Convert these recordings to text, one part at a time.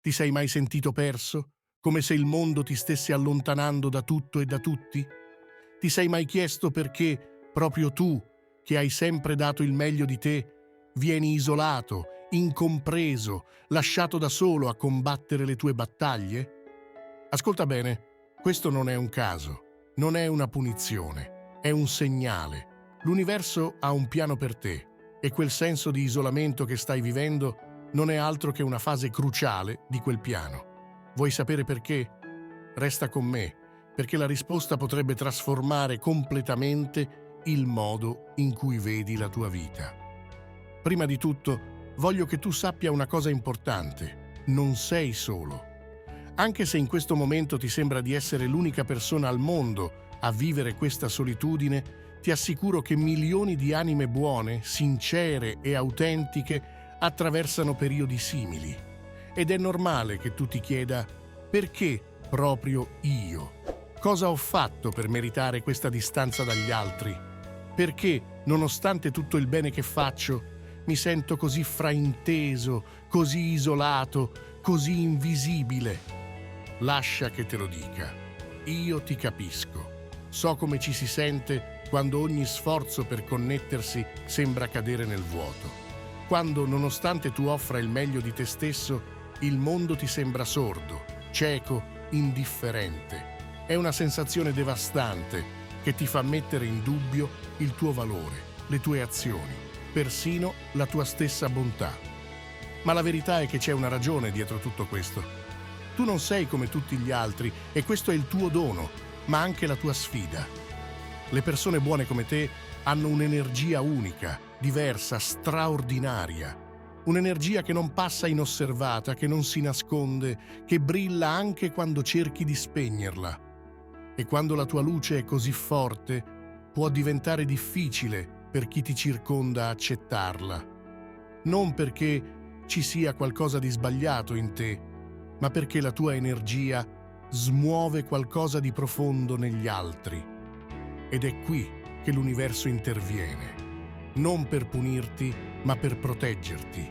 Ti sei mai sentito perso? Come se il mondo ti stesse allontanando da tutto e da tutti? Ti sei mai chiesto perché proprio tu, che hai sempre dato il meglio di te, vieni isolato, incompreso, lasciato da solo a combattere le tue battaglie? Ascolta bene, questo non è un caso, non è una punizione, è un segnale. L'universo ha un piano per te e quel senso di isolamento che stai vivendo non è altro che una fase cruciale di quel piano. Vuoi sapere perché? Resta con me, perché la risposta potrebbe trasformare completamente il modo in cui vedi la tua vita. Prima di tutto, voglio che tu sappia una cosa importante: non sei solo. Anche se in questo momento ti sembra di essere l'unica persona al mondo a vivere questa solitudine, ti assicuro che milioni di anime buone, sincere e autentiche attraversano periodi simili. Ed è normale che tu ti chieda: perché proprio io? Cosa ho fatto per meritare questa distanza dagli altri? Perché, nonostante tutto il bene che faccio, mi sento così frainteso, così isolato, così invisibile? Lascia che te lo dica. Io ti capisco. So come ci si sente quando ogni sforzo per connettersi sembra cadere nel vuoto. Quando, nonostante tu offra il meglio di te stesso, il mondo ti sembra sordo, cieco, indifferente. È una sensazione devastante che ti fa mettere in dubbio il tuo valore, le tue azioni, persino la tua stessa bontà. Ma la verità è che c'è una ragione dietro tutto questo. Tu non sei come tutti gli altri e questo è il tuo dono, ma anche la tua sfida. Le persone buone come te hanno un'energia unica, diversa, straordinaria. Un'energia che non passa inosservata, che non si nasconde, che brilla anche quando cerchi di spegnerla. E quando la tua luce è così forte, può diventare difficile per chi ti circonda accettarla. Non perché ci sia qualcosa di sbagliato in te, ma perché la tua energia smuove qualcosa di profondo negli altri. Ed è qui che l'universo interviene, non per punirti, ma per proteggerti.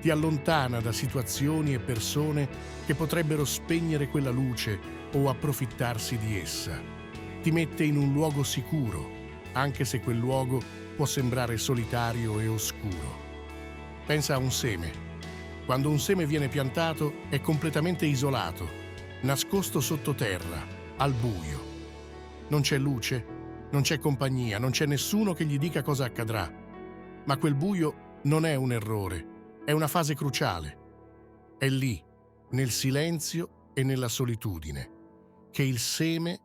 Ti allontana da situazioni e persone che potrebbero spegnere quella luce o approfittarsi di essa. Ti mette in un luogo sicuro, anche se quel luogo può sembrare solitario e oscuro. Pensa a un seme. Quando un seme viene piantato è completamente isolato, nascosto sottoterra, al buio. Non c'è luce, non c'è compagnia, non c'è nessuno che gli dica cosa accadrà. Ma quel buio non è un errore, è una fase cruciale. È lì, nel silenzio e nella solitudine, che il seme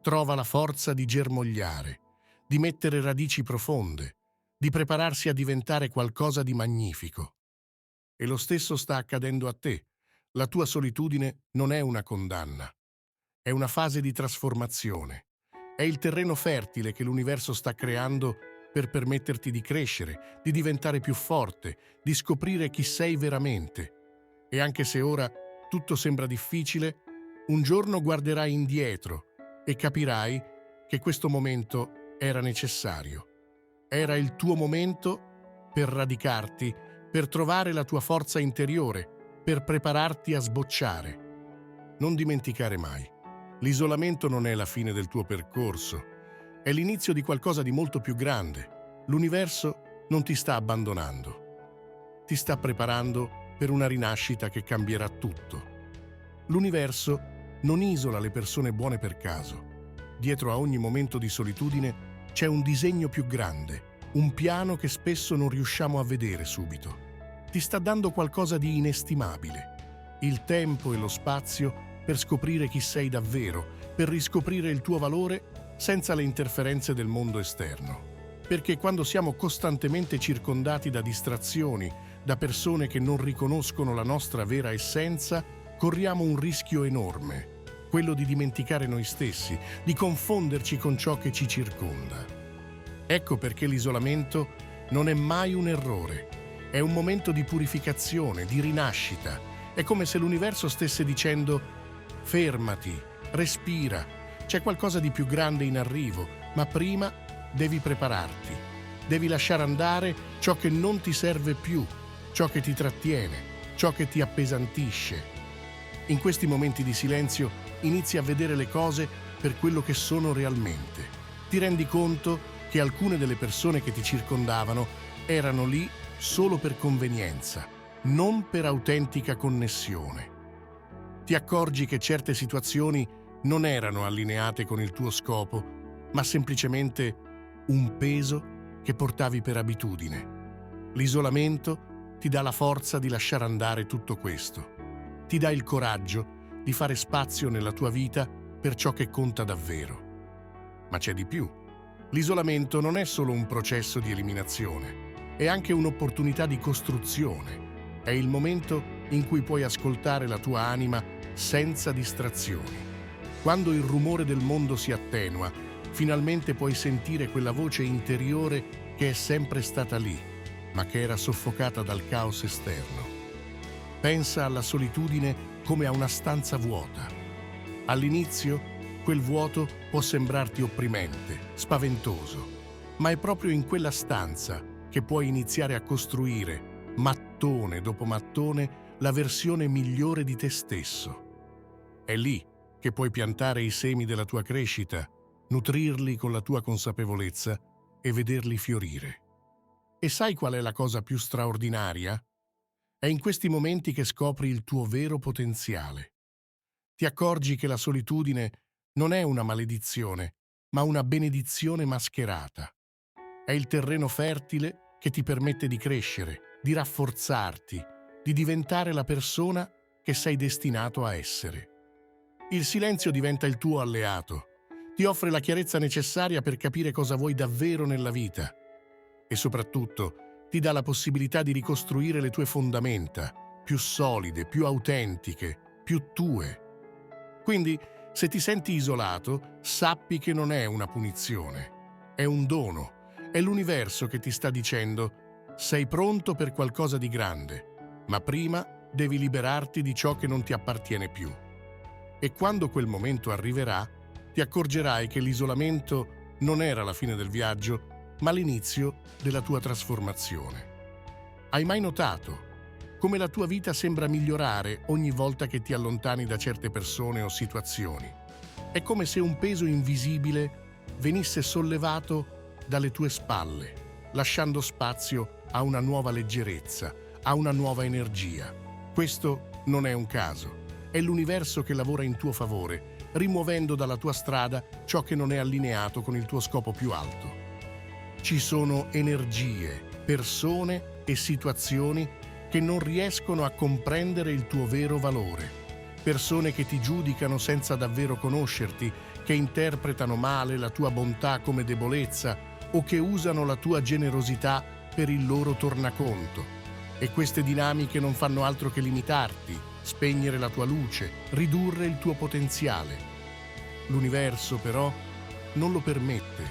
trova la forza di germogliare, di mettere radici profonde, di prepararsi a diventare qualcosa di magnifico. E lo stesso sta accadendo a te. La tua solitudine non è una condanna, è una fase di trasformazione. È il terreno fertile che l'universo sta creando per permetterti di crescere, di diventare più forte, di scoprire chi sei veramente. E anche se ora tutto sembra difficile, un giorno guarderai indietro e capirai che questo momento era necessario. Era il tuo momento per radicarti, per trovare la tua forza interiore, per prepararti a sbocciare. Non dimenticare mai: l'isolamento non è la fine del tuo percorso, è l'inizio di qualcosa di molto più grande. L'universo non ti sta abbandonando, ti sta preparando per una rinascita che cambierà tutto. L'universo non isola le persone buone per caso. Dietro a ogni momento di solitudine c'è un disegno più grande, un piano che spesso non riusciamo a vedere subito. Ti sta dando qualcosa di inestimabile, il tempo e lo spazio per scoprire chi sei davvero, per riscoprire il tuo valore senza le interferenze del mondo esterno. Perché quando siamo costantemente circondati da distrazioni, da persone che non riconoscono la nostra vera essenza, corriamo un rischio enorme, quello di dimenticare noi stessi, di confonderci con ciò che ci circonda. Ecco perché l'isolamento non è mai un errore, è un momento di purificazione, di rinascita. È come se l'universo stesse dicendo: fermati, respira, c'è qualcosa di più grande in arrivo, ma prima devi prepararti, devi lasciare andare ciò che non ti serve più, ciò che ti trattiene, ciò che ti appesantisce. In questi momenti di silenzio inizi a vedere le cose per quello che sono realmente. Ti rendi conto che alcune delle persone che ti circondavano erano lì solo per convenienza, non per autentica connessione. Ti accorgi che certe situazioni non erano allineate con il tuo scopo, ma semplicemente un peso che portavi per abitudine. L'isolamento ti dà la forza di lasciare andare tutto questo. Ti dà il coraggio di fare spazio nella tua vita per ciò che conta davvero. Ma c'è di più. L'isolamento non è solo un processo di eliminazione, è anche un'opportunità di costruzione. È il momento in cui puoi ascoltare la tua anima senza distrazioni. Quando il rumore del mondo si attenua, finalmente puoi sentire quella voce interiore che è sempre stata lì, ma che era soffocata dal caos esterno. Pensa alla solitudine come a una stanza vuota. All'inizio, quel vuoto può sembrarti opprimente, spaventoso, ma è proprio in quella stanza che puoi iniziare a costruire, mattone dopo mattone, la versione migliore di te stesso. È lì che puoi piantare i semi della tua crescita, nutrirli con la tua consapevolezza e vederli fiorire. E sai qual è la cosa più straordinaria? È in questi momenti che scopri il tuo vero potenziale. Ti accorgi che la solitudine non è una maledizione, ma una benedizione mascherata. È il terreno fertile che ti permette di crescere, di rafforzarti, di diventare la persona che sei destinato a essere. Il silenzio diventa il tuo alleato, ti offre la chiarezza necessaria per capire cosa vuoi davvero nella vita e soprattutto ti dà la possibilità di ricostruire le tue fondamenta, più solide, più autentiche, più tue. Quindi, se ti senti isolato, sappi che non è una punizione, è un dono, è l'universo che ti sta dicendo: sei pronto per qualcosa di grande, ma prima devi liberarti di ciò che non ti appartiene più. E quando quel momento arriverà, ti accorgerai che l'isolamento non era la fine del viaggio, ma l'inizio della tua trasformazione. Hai mai notato come la tua vita sembra migliorare ogni volta che ti allontani da certe persone o situazioni? È come se un peso invisibile venisse sollevato dalle tue spalle, lasciando spazio a una nuova leggerezza, a una nuova energia. Questo non è un caso, è l'universo che lavora in tuo favore, rimuovendo dalla tua strada ciò che non è allineato con il tuo scopo più alto. Ci sono energie, persone e situazioni che non riescono a comprendere il tuo vero valore. Persone che ti giudicano senza davvero conoscerti, che interpretano male la tua bontà come debolezza o che usano la tua generosità per il loro tornaconto. E queste dinamiche non fanno altro che limitarti, spegnere la tua luce, ridurre il tuo potenziale. L'universo, però, non lo permette.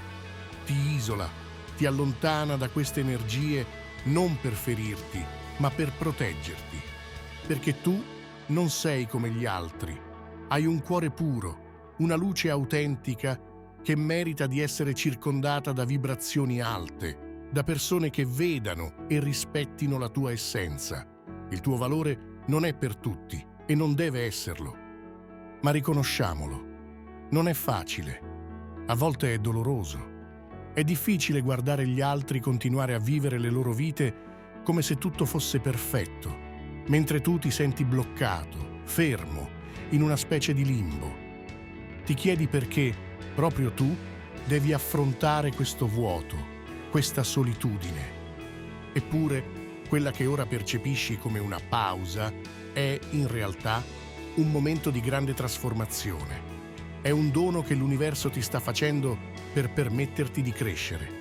Ti isola, ti allontana da queste energie non per ferirti, ma per proteggerti. Perché tu non sei come gli altri. Hai un cuore puro, una luce autentica che merita di essere circondata da vibrazioni alte, da persone che vedano e rispettino la tua essenza. Il tuo valore non è per tutti e non deve esserlo. Ma riconosciamolo, non è facile. A volte è doloroso. È difficile guardare gli altri continuare a vivere le loro vite come se tutto fosse perfetto, mentre tu ti senti bloccato, fermo, in una specie di limbo. Ti chiedi perché proprio tu devi affrontare questo vuoto, questa solitudine. Eppure, quella che ora percepisci come una pausa è, in realtà, un momento di grande trasformazione. È un dono che l'universo ti sta facendo per permetterti di crescere.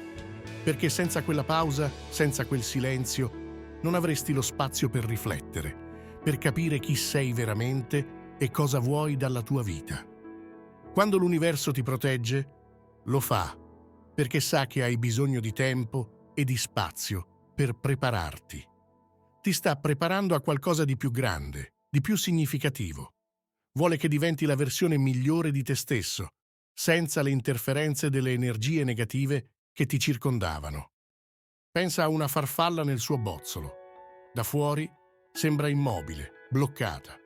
Perché senza quella pausa, senza quel silenzio, non avresti lo spazio per riflettere, per capire chi sei veramente e cosa vuoi dalla tua vita. Quando l'universo ti protegge, lo fa perché sa che hai bisogno di tempo e di spazio per prepararti. Ti sta preparando a qualcosa di più grande, di più significativo. Vuole che diventi la versione migliore di te stesso, senza le interferenze delle energie negative che ti circondavano. Pensa a una farfalla nel suo bozzolo. Da fuori sembra immobile, bloccata.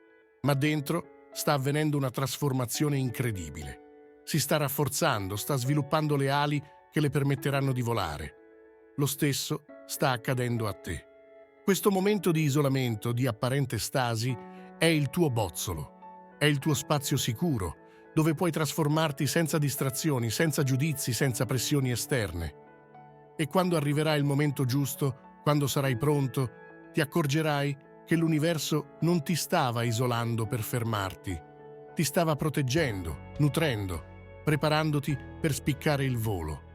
ma dentro sta avvenendo una trasformazione incredibile. Si sta rafforzando, sta sviluppando le ali che le permetteranno di volare. Lo stesso sta accadendo a te. Questo momento di isolamento, di apparente stasi, è il tuo bozzolo, è il tuo spazio sicuro, dove puoi trasformarti senza distrazioni, senza giudizi, senza pressioni esterne. E quando arriverà il momento giusto, quando sarai pronto, ti accorgerai che l'universo non ti stava isolando per fermarti, ti stava proteggendo, nutrendo, preparandoti per spiccare il volo.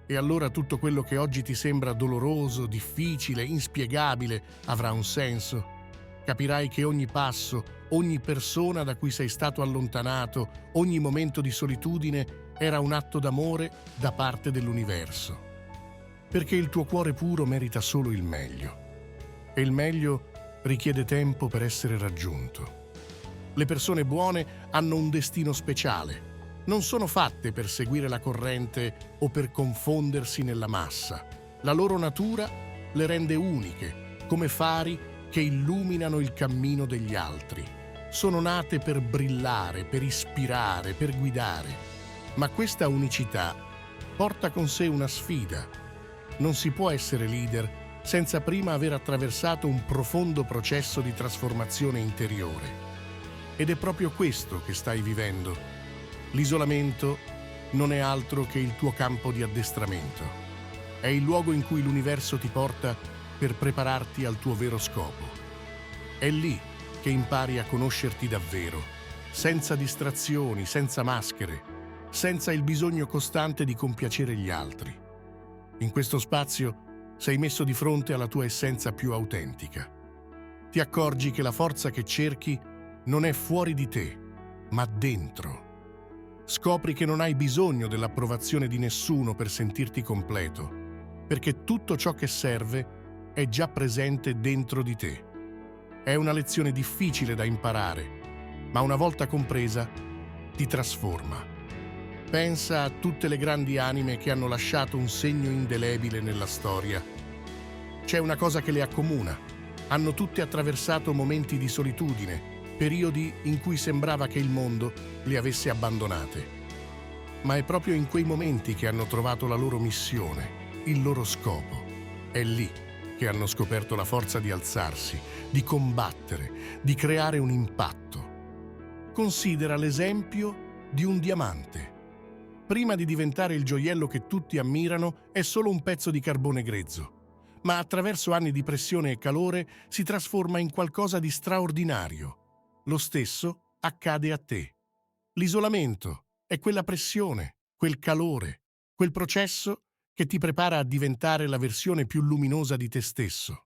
E allora tutto quello che oggi ti sembra doloroso, difficile, inspiegabile, avrà un senso. Capirai che ogni passo, ogni persona da cui sei stato allontanato, ogni momento di solitudine era un atto d'amore da parte dell'universo. Perché il tuo cuore puro merita solo il meglio. E il meglio richiede tempo per essere raggiunto. Le persone buone hanno un destino speciale. Non sono fatte per seguire la corrente o per confondersi nella massa. La loro natura le rende uniche, come fari che illuminano il cammino degli altri. Sono nate per brillare, per ispirare, per guidare. Ma questa unicità porta con sé una sfida. Non si può essere leader senza prima aver attraversato un profondo processo di trasformazione interiore. Ed è proprio questo che stai vivendo. L'isolamento non è altro che il tuo campo di addestramento. È il luogo in cui l'universo ti porta per prepararti al tuo vero scopo. È lì che impari a conoscerti davvero, senza distrazioni, senza maschere, senza il bisogno costante di compiacere gli altri. In questo spazio sei messo di fronte alla tua essenza più autentica. Ti accorgi che la forza che cerchi non è fuori di te, ma dentro. Scopri che non hai bisogno dell'approvazione di nessuno per sentirti completo, perché tutto ciò che serve è già presente dentro di te. È una lezione difficile da imparare, ma una volta compresa ti trasforma. Pensa a tutte le grandi anime che hanno lasciato un segno indelebile nella storia. C'è una cosa che le accomuna. Hanno tutte attraversato momenti di solitudine, periodi in cui sembrava che il mondo le avesse abbandonate. Ma è proprio in quei momenti che hanno trovato la loro missione, il loro scopo. È lì che hanno scoperto la forza di alzarsi, di combattere, di creare un impatto. Considera l'esempio di un diamante. Prima di diventare il gioiello che tutti ammirano, è solo un pezzo di carbone grezzo. Ma attraverso anni di pressione e calore si trasforma in qualcosa di straordinario. Lo stesso accade a te. L'isolamento è quella pressione, quel calore, quel processo che ti prepara a diventare la versione più luminosa di te stesso.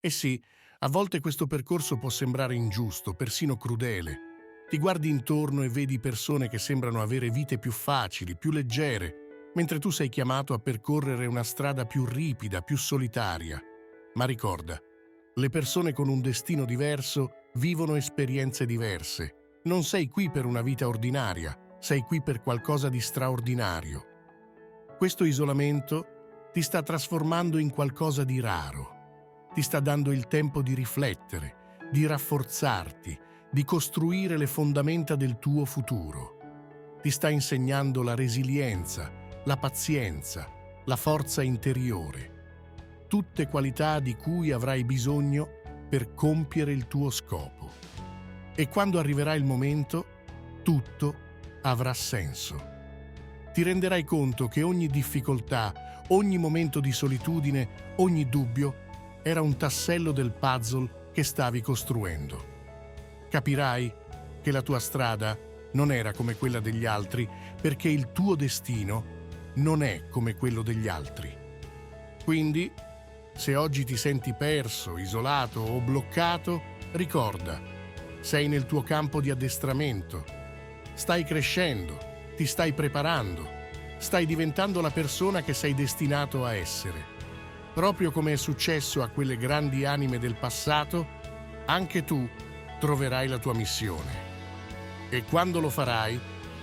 E sì, a volte questo percorso può sembrare ingiusto, persino crudele. Ti guardi intorno e vedi persone che sembrano avere vite più facili, più leggere, mentre tu sei chiamato a percorrere una strada più ripida, più solitaria. Ma ricorda, le persone con un destino diverso vivono esperienze diverse. Non sei qui per una vita ordinaria, sei qui per qualcosa di straordinario. Questo isolamento ti sta trasformando in qualcosa di raro. Ti sta dando il tempo di riflettere, di rafforzarti, di costruire le fondamenta del tuo futuro. Ti sta insegnando la resilienza, la pazienza, la forza interiore. Tutte qualità di cui avrai bisogno per compiere il tuo scopo. E quando arriverà il momento, tutto avrà senso. Ti renderai conto che ogni difficoltà, ogni momento di solitudine, ogni dubbio era un tassello del puzzle che stavi costruendo. Capirai che la tua strada non era come quella degli altri, perché il tuo destino non è come quello degli altri. Quindi, se oggi ti senti perso, isolato o bloccato, ricorda, sei nel tuo campo di addestramento, stai crescendo, ti stai preparando, stai diventando la persona che sei destinato a essere. Proprio come è successo a quelle grandi anime del passato, anche tu troverai la tua missione. E quando lo farai,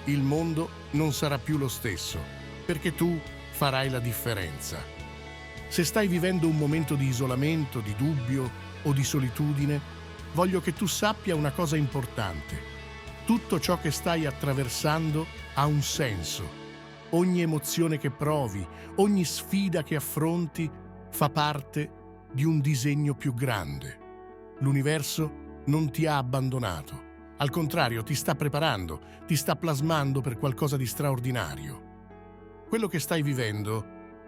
il mondo non sarà più lo stesso, perché tu farai la differenza. Se stai vivendo un momento di isolamento, di dubbio o di solitudine, voglio che tu sappia una cosa importante. Tutto ciò che stai attraversando ha un senso. Ogni emozione che provi, ogni sfida che affronti fa parte di un disegno più grande. L'universo non ti ha abbandonato. Al contrario, ti sta preparando, ti sta plasmando per qualcosa di straordinario. Quello che stai vivendo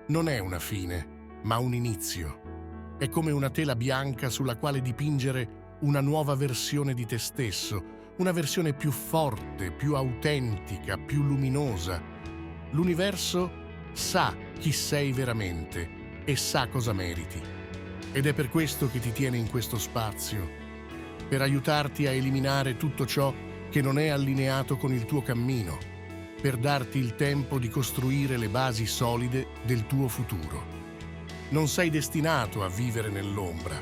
non è una fine, ma un inizio. È come una tela bianca sulla quale dipingere una nuova versione di te stesso, una versione più forte, più autentica, più luminosa. L'universo sa chi sei veramente e sa cosa meriti. Ed è per questo che ti tiene in questo spazio, per aiutarti a eliminare tutto ciò che non è allineato con il tuo cammino, per darti il tempo di costruire le basi solide del tuo futuro. Non sei destinato a vivere nell'ombra,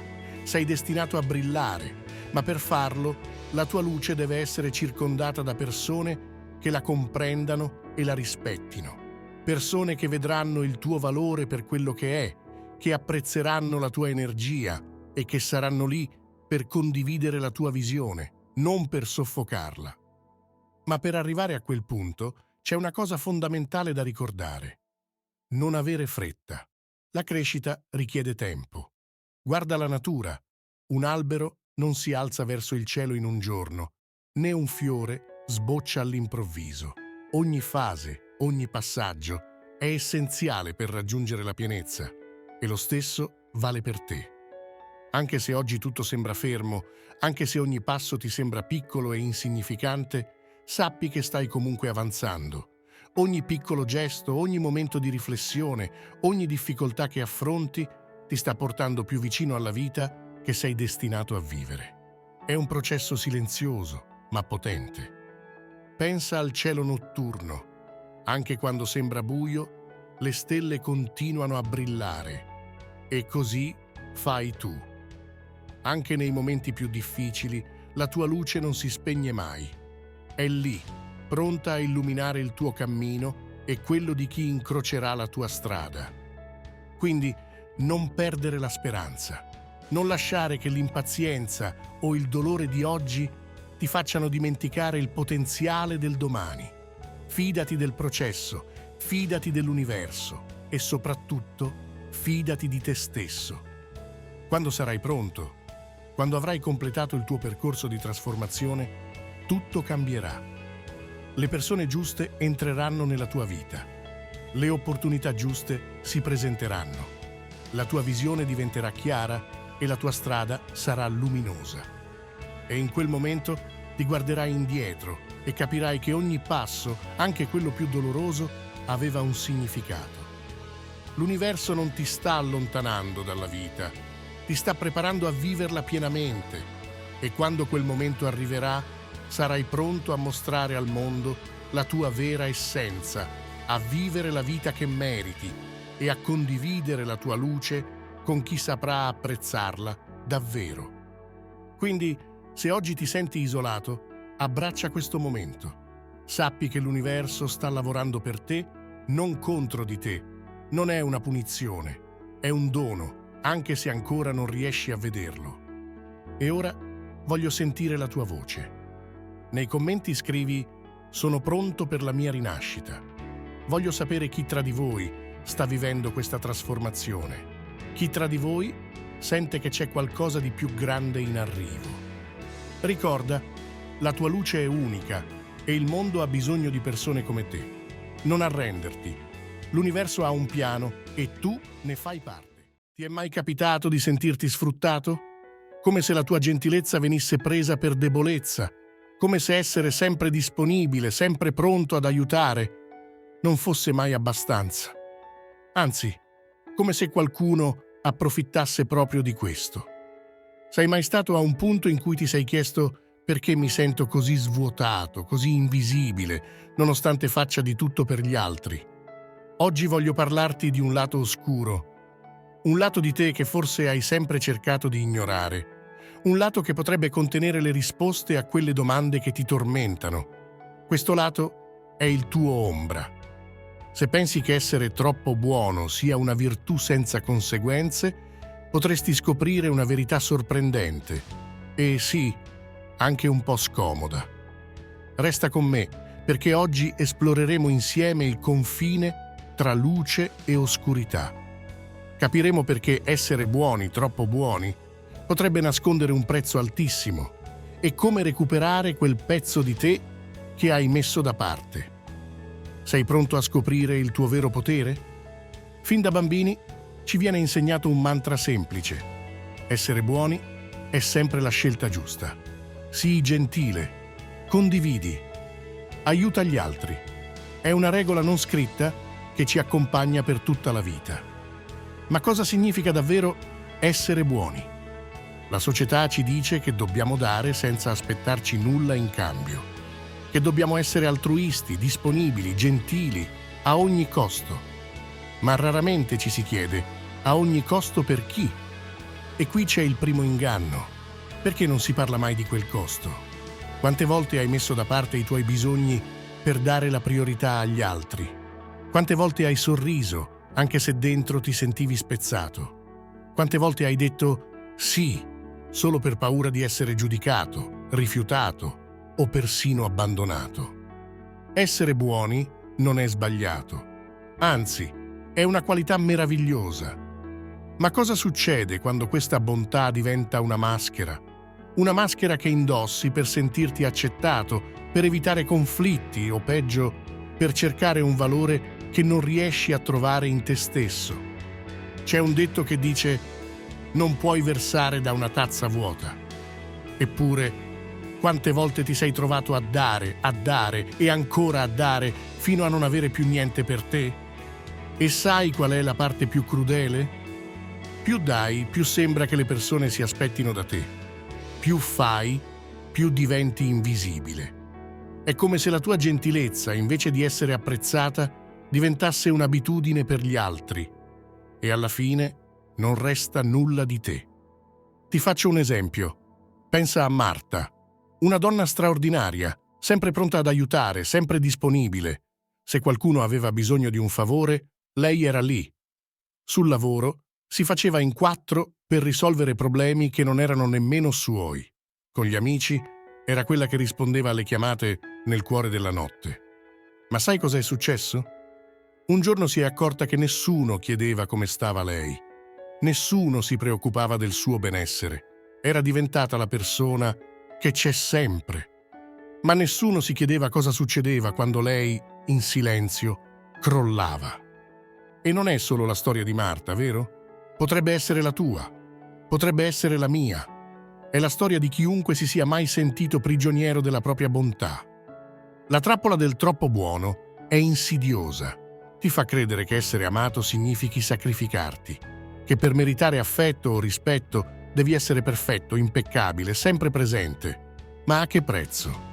sei destinato a brillare, ma per farlo la tua luce deve essere circondata da persone che la comprendano e la rispettino. Persone che vedranno il tuo valore per quello che è, che apprezzeranno la tua energia e che saranno lì per condividere la tua visione, non per soffocarla. Ma per arrivare a quel punto c'è una cosa fondamentale da ricordare. Non avere fretta. La crescita richiede tempo. Guarda la natura. Un albero non si alza verso il cielo in un giorno, né un fiore sboccia all'improvviso. Ogni fase, ogni passaggio è essenziale per raggiungere la pienezza e lo stesso vale per te. Anche se oggi tutto sembra fermo, anche se ogni passo ti sembra piccolo e insignificante, sappi che stai comunque avanzando. Ogni piccolo gesto, ogni momento di riflessione, ogni difficoltà che affronti ti sta portando più vicino alla vita che sei destinato a vivere. È un processo silenzioso, ma potente. Pensa al cielo notturno. Anche quando sembra buio, le stelle continuano a brillare. E così fai tu. Anche nei momenti più difficili, la tua luce non si spegne mai. È lì, pronta a illuminare il tuo cammino e quello di chi incrocerà la tua strada. Quindi non perdere la speranza. Non lasciare che l'impazienza o il dolore di oggi ti facciano dimenticare il potenziale del domani. Fidati del processo, fidati dell'universo e soprattutto fidati di te stesso. Quando sarai pronto, quando avrai completato il tuo percorso di trasformazione, tutto cambierà. Le persone giuste entreranno nella tua vita. Le opportunità giuste si presenteranno. La tua visione diventerà chiara e la tua strada sarà luminosa. E in quel momento ti guarderai indietro e capirai che ogni passo, anche quello più doloroso, aveva un significato. L'universo non ti sta allontanando dalla vita, ti sta preparando a viverla pienamente e quando quel momento arriverà sarai pronto a mostrare al mondo la tua vera essenza, a vivere la vita che meriti e a condividere la tua luce con chi saprà apprezzarla davvero. Quindi, se oggi ti senti isolato, abbraccia questo momento. Sappi che l'universo sta lavorando per te, non contro di te. Non è una punizione, è un dono, anche se ancora non riesci a vederlo. E ora voglio sentire la tua voce. Nei commenti scrivi: "Sono pronto per la mia rinascita". Voglio sapere chi tra di voi sta vivendo questa trasformazione. Chi tra di voi sente che c'è qualcosa di più grande in arrivo. Ricorda, la tua luce è unica e il mondo ha bisogno di persone come te. Non arrenderti. L'universo ha un piano e tu ne fai parte. Ti è mai capitato di sentirti sfruttato? Come se la tua gentilezza venisse presa per debolezza, come se essere sempre disponibile, sempre pronto ad aiutare, non fosse mai abbastanza. Anzi, come se qualcuno approfittasse proprio di questo. Sei mai stato a un punto in cui ti sei chiesto: perché mi sento così svuotato, così invisibile, nonostante faccia di tutto per gli altri? Oggi voglio parlarti di un lato oscuro, un lato di te che forse hai sempre cercato di ignorare, un lato che potrebbe contenere le risposte a quelle domande che ti tormentano. Questo lato è il tuo ombra. Se pensi che essere troppo buono sia una virtù senza conseguenze, potresti scoprire una verità sorprendente. E sì, anche un po' scomoda. Resta con me, perché oggi esploreremo insieme il confine tra luce e oscurità. Capiremo perché essere buoni, troppo buoni, potrebbe nascondere un prezzo altissimo e come recuperare quel pezzo di te che hai messo da parte. Sei pronto a scoprire il tuo vero potere? Fin da bambini ci viene insegnato un mantra semplice: essere buoni è sempre la scelta giusta. Sii gentile, condividi, aiuta gli altri. È una regola non scritta che ci accompagna per tutta la vita. Ma cosa significa davvero essere buoni? La società ci dice che dobbiamo dare senza aspettarci nulla in cambio, che dobbiamo essere altruisti, disponibili, gentili, a ogni costo. Ma raramente ci si chiede a ogni costo per chi? E qui c'è il primo inganno. Perché non si parla mai di quel costo? Quante volte hai messo da parte i tuoi bisogni per dare la priorità agli altri? Quante volte hai sorriso, anche se dentro ti sentivi spezzato? Quante volte hai detto sì, solo per paura di essere giudicato, rifiutato o persino abbandonato? Essere buoni non è sbagliato. Anzi, è una qualità meravigliosa. Ma cosa succede quando questa bontà diventa una maschera? Una maschera che indossi per sentirti accettato, per evitare conflitti o peggio, per cercare un valore che non riesci a trovare in te stesso. C'è un detto che dice: non puoi versare da una tazza vuota. Eppure, quante volte ti sei trovato a dare e ancora a dare fino a non avere più niente per te? E sai qual è la parte più crudele? Più dai, più sembra che le persone si aspettino da te. Più fai, più diventi invisibile. È come se la tua gentilezza, invece di essere apprezzata, diventasse un'abitudine per gli altri e alla fine non resta nulla di te. Ti faccio un esempio. Pensa a Marta, una donna straordinaria, sempre pronta ad aiutare, sempre disponibile. Se qualcuno aveva bisogno di un favore, lei era lì. Sul lavoro si faceva in 4 per risolvere problemi che non erano nemmeno suoi. Con gli amici era quella che rispondeva alle chiamate nel cuore della notte. Ma sai cosa è successo? Un giorno si è accorta che nessuno chiedeva come stava lei. Nessuno si preoccupava del suo benessere. Era diventata la persona che c'è sempre. Ma nessuno si chiedeva cosa succedeva quando lei, in silenzio, crollava. E non è solo la storia di Marta, vero? Potrebbe essere la tua, potrebbe essere la mia. È la storia di chiunque si sia mai sentito prigioniero della propria bontà. La trappola del troppo buono è insidiosa. Ti fa credere che essere amato significhi sacrificarti, che per meritare affetto o rispetto devi essere perfetto, impeccabile, sempre presente. Ma a che prezzo?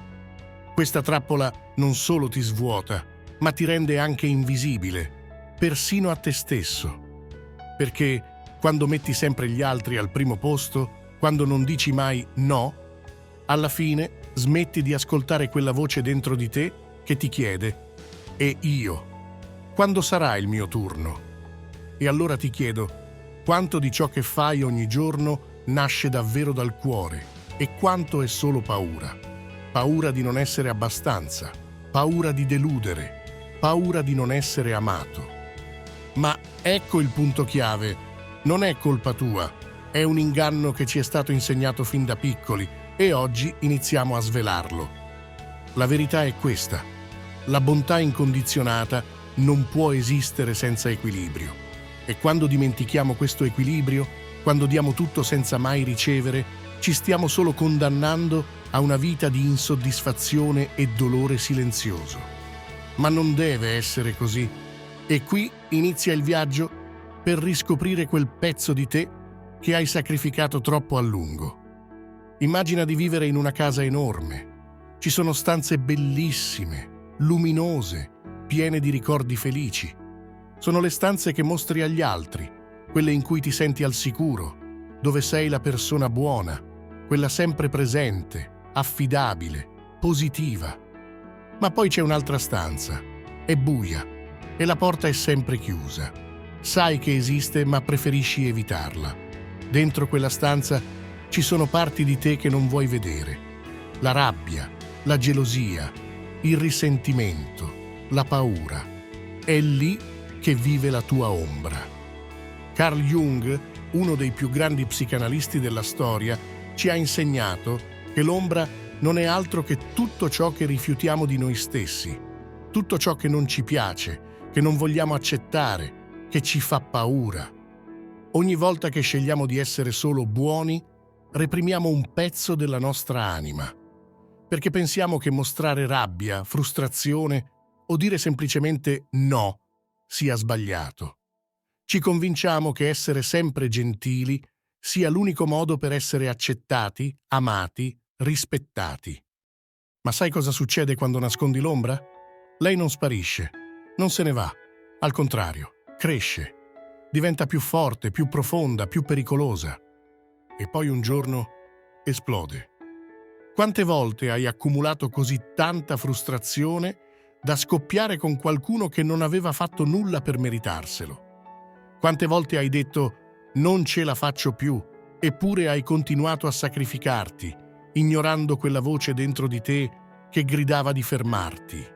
Questa trappola non solo ti svuota, ma ti rende anche invisibile, persino a te stesso. Perché quando metti sempre gli altri al primo posto, quando non dici mai no, alla fine smetti di ascoltare quella voce dentro di te che ti chiede: e io? Quando sarà il mio turno? E allora ti chiedo: quanto di ciò che fai ogni giorno nasce davvero dal cuore e quanto è solo paura? Paura di non essere abbastanza, paura di deludere, paura di non essere amato. Ma ecco il punto chiave: non è colpa tua, è un inganno che ci è stato insegnato fin da piccoli e oggi iniziamo a svelarlo. La verità è questa: la bontà incondizionata non può esistere senza equilibrio. E quando dimentichiamo questo equilibrio, quando diamo tutto senza mai ricevere, ci stiamo solo condannando a una vita di insoddisfazione e dolore silenzioso. Ma non deve essere così. E qui inizia il viaggio per riscoprire quel pezzo di te che hai sacrificato troppo a lungo. Immagina di vivere in una casa enorme. Ci sono stanze bellissime, luminose, piene di ricordi felici. Sono le stanze che mostri agli altri, quelle in cui ti senti al sicuro, dove sei la persona buona, quella sempre presente, affidabile, positiva. Ma poi c'è un'altra stanza, è buia e la porta è sempre chiusa. Sai che esiste, ma preferisci evitarla. Dentro quella stanza Ci sono parti di te che non vuoi vedere. La rabbia, la gelosia, il risentimento, la paura. È lì che vive la tua ombra. Carl Jung, uno dei più grandi psicanalisti della storia, ci ha insegnato che l'ombra non è altro che tutto ciò che rifiutiamo di noi stessi, tutto ciò che non ci piace, che non vogliamo accettare, che ci fa paura. Ogni volta che scegliamo di essere solo buoni, reprimiamo un pezzo della nostra anima, perché pensiamo che mostrare rabbia, frustrazione o dire semplicemente no sia sbagliato. Ci convinciamo che essere sempre gentili sia l'unico modo per essere accettati, amati, rispettati. Ma sai cosa succede quando nascondi l'ombra? Lei non sparisce, non se ne va. Al contrario, cresce, diventa più forte, più profonda, più pericolosa. E poi un giorno esplode. Quante volte hai accumulato così tanta frustrazione da scoppiare con qualcuno che non aveva fatto nulla per meritarselo? Quante volte hai detto «non ce la faccio più», eppure hai continuato a sacrificarti, ignorando quella voce dentro di te che gridava di fermarti?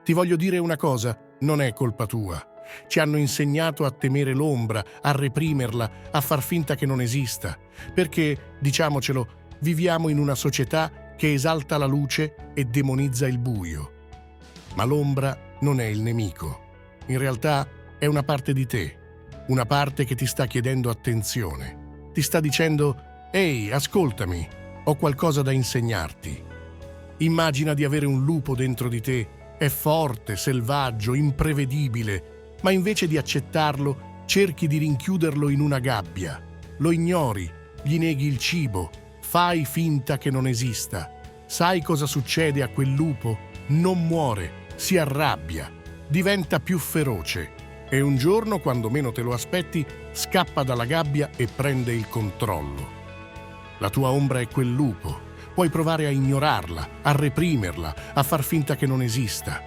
Ti voglio dire una cosa, non è colpa tua. Ci hanno insegnato a temere l'ombra, a reprimerla, a far finta che non esista, perché, diciamocelo, viviamo in una società che esalta la luce e demonizza il buio. Ma l'ombra non è il nemico. In realtà è una parte di te, una parte che ti sta chiedendo attenzione. Ti sta dicendo «Ehi, ascoltami, ho qualcosa da insegnarti». Immagina di avere un lupo dentro di te. È forte, selvaggio, imprevedibile, ma invece di accettarlo, cerchi di rinchiuderlo in una gabbia. Lo ignori, gli neghi il cibo, fai finta che non esista. Sai cosa succede a quel lupo? Non muore, si arrabbia, diventa più feroce e un giorno, quando meno te lo aspetti, scappa dalla gabbia e prende il controllo. La tua ombra è quel lupo. Puoi provare a ignorarla, a reprimerla, a far finta che non esista.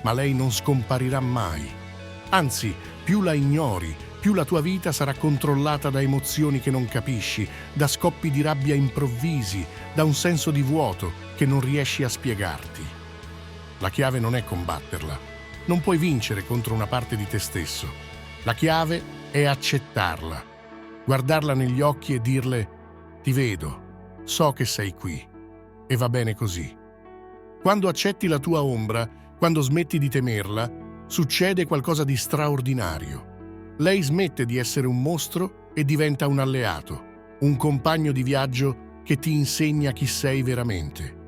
Ma lei non scomparirà mai. Anzi, più la ignori, più la tua vita sarà controllata da emozioni che non capisci, da scoppi di rabbia improvvisi, da un senso di vuoto che non riesci a spiegarti. La chiave non è combatterla. Non puoi vincere contro una parte di te stesso. La chiave è accettarla, guardarla negli occhi e dirle «Ti vedo. So che sei qui e va bene così». Quando accetti la tua ombra, quando smetti di temerla, succede qualcosa di straordinario. Lei smette di essere un mostro e diventa un alleato, un compagno di viaggio che ti insegna chi sei veramente.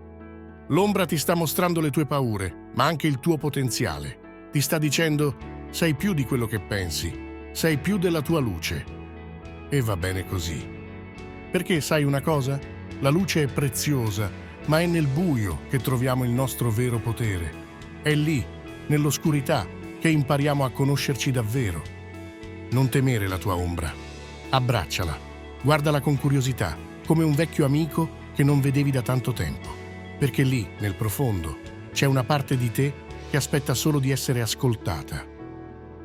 L'ombra ti sta mostrando le tue paure, ma anche il tuo potenziale. Ti sta dicendo «Sei più di quello che pensi, sei più della tua luce». E va bene così. Perché sai una cosa? La luce è preziosa, ma è nel buio che troviamo il nostro vero potere. È lì, nell'oscurità, che impariamo a conoscerci davvero. Non temere la tua ombra. Abbracciala, guardala con curiosità, come un vecchio amico che non vedevi da tanto tempo. Perché lì, nel profondo, c'è una parte di te che aspetta solo di essere ascoltata.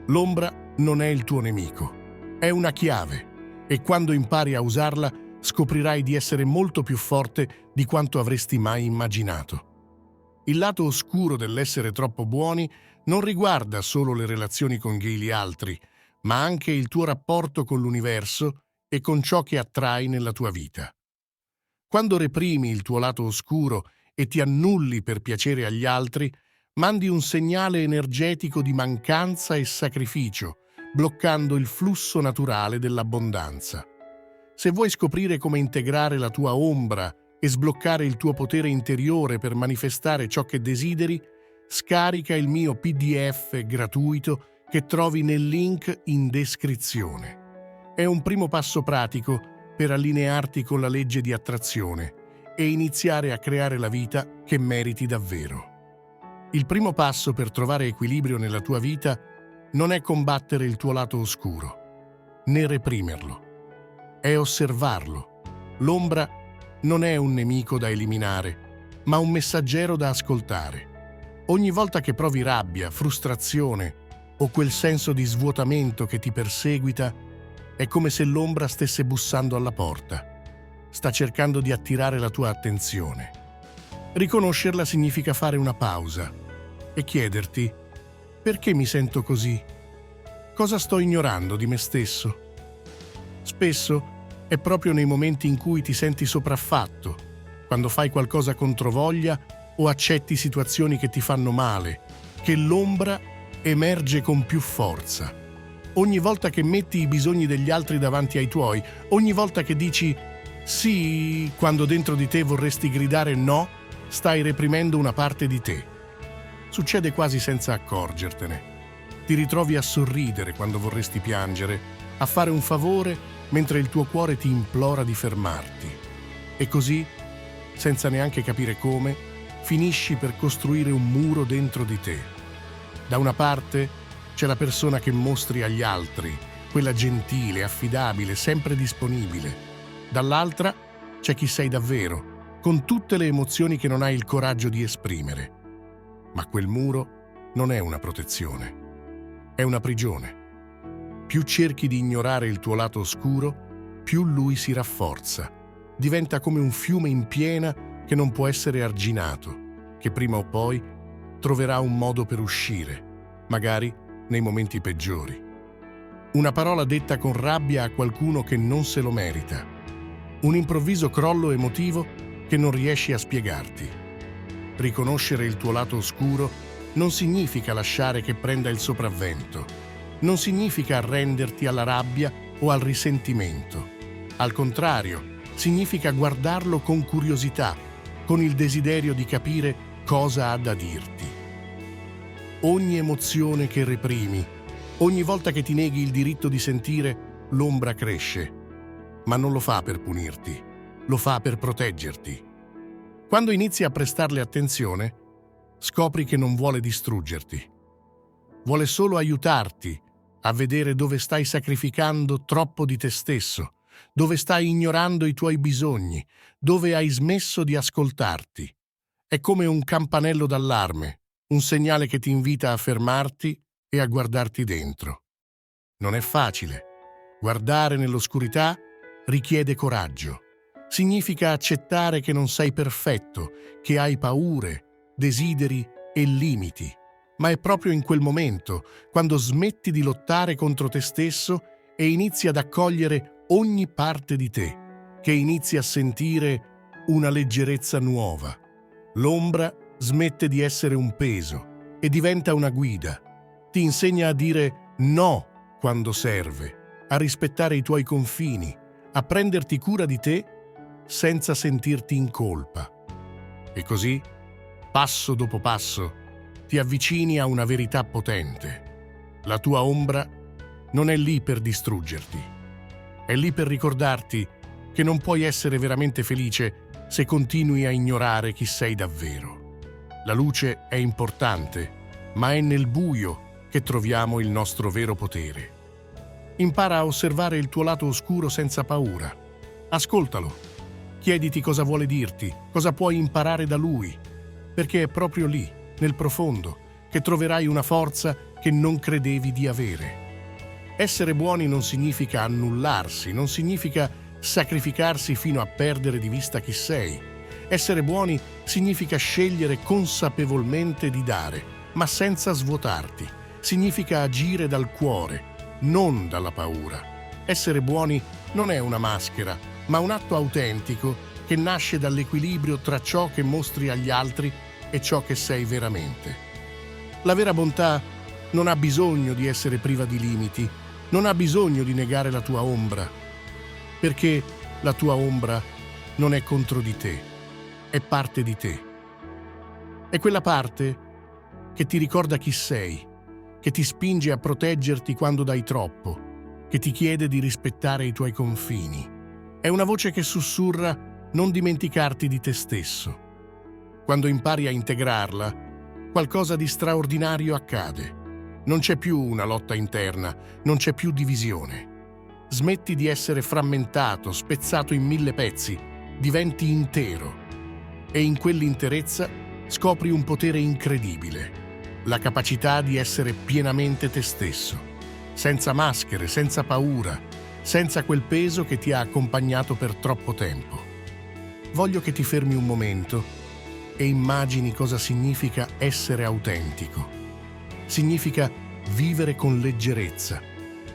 L'ombra non è il tuo nemico, è una chiave, e quando impari a usarla, scoprirai di essere molto più forte di quanto avresti mai immaginato. Il lato oscuro dell'essere troppo buoni non riguarda solo le relazioni con gli altri, ma anche il tuo rapporto con l'universo e con ciò che attrai nella tua vita. Quando reprimi il tuo lato oscuro e ti annulli per piacere agli altri, mandi un segnale energetico di mancanza e sacrificio, bloccando il flusso naturale dell'abbondanza. Se vuoi scoprire come integrare la tua ombra e sbloccare il tuo potere interiore per manifestare ciò che desideri, scarica il mio PDF gratuito che trovi nel link in descrizione. È un primo passo pratico per allinearti con la legge di attrazione e iniziare a creare la vita che meriti davvero. Il primo passo per trovare equilibrio nella tua vita non è combattere il tuo lato oscuro, né reprimerlo. È osservarlo. L'ombra non è un nemico da eliminare, ma un messaggero da ascoltare. Ogni volta che provi rabbia, frustrazione o quel senso di svuotamento che ti perseguita, è come se l'ombra stesse bussando alla porta. sta cercando di attirare la tua attenzione. Riconoscerla significa fare una pausa e chiederti: perché mi sento così? Cosa sto ignorando di me stesso? Spesso è proprio nei momenti in cui ti senti sopraffatto, quando fai qualcosa controvoglia o accetti situazioni che ti fanno male, che l'ombra emerge con più forza. Ogni volta che metti i bisogni degli altri davanti ai tuoi, ogni volta che dici sì quando dentro di te vorresti gridare no, stai reprimendo una parte di te. Succede quasi senza accorgertene. Ti ritrovi a sorridere quando vorresti piangere, a fare un favore mentre il tuo cuore ti implora di fermarti. E così, senza neanche capire come, finisci per costruire un muro dentro di te. Da una parte c'è la persona che mostri agli altri, quella gentile, affidabile, sempre disponibile. Dall'altra c'è chi sei davvero, con tutte le emozioni che non hai il coraggio di esprimere. Ma quel muro non è una protezione, è una prigione. Più cerchi di ignorare il tuo lato oscuro, più lui si rafforza. Diventa come un fiume in piena che non può essere arginato, che prima o poi troverà un modo per uscire, magari nei momenti peggiori. Una parola detta con rabbia a qualcuno che non se lo merita. Un improvviso crollo emotivo che non riesci a spiegarti. Riconoscere il tuo lato oscuro non significa lasciare che prenda il sopravvento. Non significa arrenderti alla rabbia o al risentimento. Al contrario, significa guardarlo con curiosità, con il desiderio di capire cosa ha da dirti. Ogni emozione che reprimi, ogni volta che ti neghi il diritto di sentire, l'ombra cresce. Ma non lo fa per punirti, lo fa per proteggerti. Quando inizi a prestarle attenzione, scopri che non vuole distruggerti. Vuole solo aiutarti a vedere dove stai sacrificando troppo di te stesso, dove stai ignorando i tuoi bisogni, dove hai smesso di ascoltarti. È come un campanello d'allarme, un segnale che ti invita a fermarti e a guardarti dentro. Non è facile. Guardare nell'oscurità richiede coraggio. Significa accettare che non sei perfetto, che hai paure, desideri e limiti. Ma è proprio in quel momento, quando smetti di lottare contro te stesso e inizi ad accogliere ogni parte di te, che inizi a sentire una leggerezza nuova. L'ombra smette di essere un peso e diventa una guida. Ti insegna a dire no quando serve, a rispettare i tuoi confini, a prenderti cura di te senza sentirti in colpa. E così, passo dopo passo, ti avvicini a una verità potente. La tua ombra non è lì per distruggerti. È lì per ricordarti che non puoi essere veramente felice se continui a ignorare chi sei davvero. La luce è importante, ma è nel buio che troviamo il nostro vero potere. Impara a osservare il tuo lato oscuro senza paura. Ascoltalo. Chiediti cosa vuole dirti, cosa puoi imparare da lui, perché è proprio lì, nel profondo, che troverai una forza che non credevi di avere. Essere buoni non significa annullarsi, non significa sacrificarsi fino a perdere di vista chi sei. Essere buoni significa scegliere consapevolmente di dare, ma senza svuotarti. Significa agire dal cuore, non dalla paura. Essere buoni non è una maschera, ma un atto autentico che nasce dall'equilibrio tra ciò che mostri agli altri e ciò che sei veramente. La vera bontà non ha bisogno di essere priva di limiti, non ha bisogno di negare la tua ombra, perché la tua ombra non è contro di te, è parte di te. È quella parte che ti ricorda chi sei, che ti spinge a proteggerti quando dai troppo, che ti chiede di rispettare i tuoi confini. È una voce che sussurra: non dimenticarti di te stesso. Quando impari a integrarla, qualcosa di straordinario accade. Non c'è più una lotta interna, non c'è più divisione. Smetti di essere frammentato, spezzato in 1000 pezzi, diventi intero. E in quell'interezza scopri un potere incredibile, la capacità di essere pienamente te stesso, senza maschere, senza paura, senza quel peso che ti ha accompagnato per troppo tempo. voglio che ti fermi un momento e immagini cosa significa essere autentico. Significa vivere con leggerezza,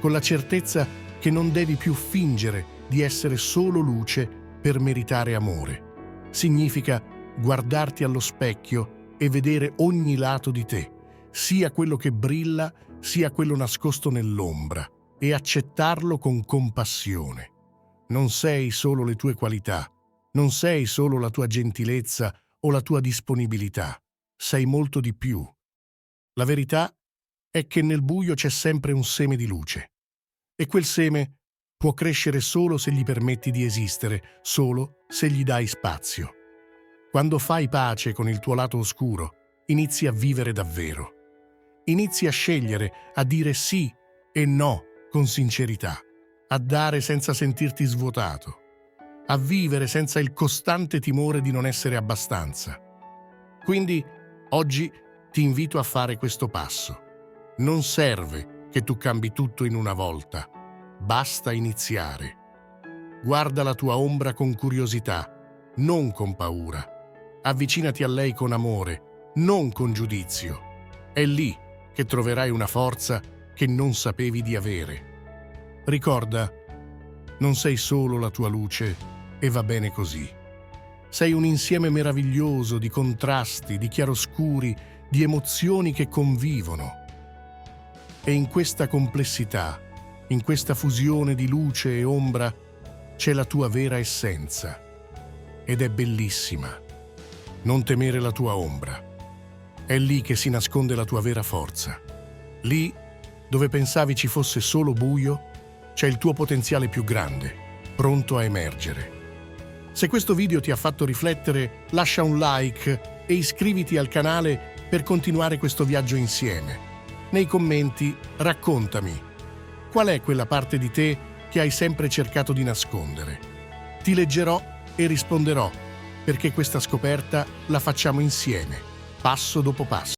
con la certezza che non devi più fingere di essere solo luce per meritare amore. Significa guardarti allo specchio e vedere ogni lato di te, sia quello che brilla, sia quello nascosto nell'ombra, e accettarlo con compassione. Non sei solo le tue qualità, non sei solo la tua gentilezza o la tua disponibilità, sei molto di più. La verità è che nel buio c'è sempre un seme di luce, e quel seme può crescere solo se gli permetti di esistere, solo se gli dai spazio. Quando fai pace con il tuo lato oscuro, inizi a vivere davvero. Inizi a scegliere, a dire sì e no con sincerità, a dare senza sentirti svuotato, a vivere senza il costante timore di non essere abbastanza. Quindi, oggi ti invito a fare questo passo. Non serve che tu cambi tutto in una volta, basta iniziare. Guarda la tua ombra con curiosità, non con paura. Avvicinati a lei con amore, non con giudizio. È lì che troverai una forza che non sapevi di avere. Ricorda, non sei solo la tua luce e va bene così. Sei un insieme meraviglioso di contrasti, di chiaroscuri, di emozioni che convivono. E in questa complessità, in questa fusione di luce e ombra, c'è la tua vera essenza. Ed è bellissima. Non temere la tua ombra. È lì che si nasconde la tua vera forza. Lì, dove pensavi ci fosse solo buio, c'è il tuo potenziale più grande, pronto a emergere. Se questo video ti ha fatto riflettere, lascia un like e iscriviti al canale per continuare questo viaggio insieme. Nei commenti raccontami qual è quella parte di te che hai sempre cercato di nascondere. Ti leggerò e risponderò, perché questa scoperta la facciamo insieme, passo dopo passo.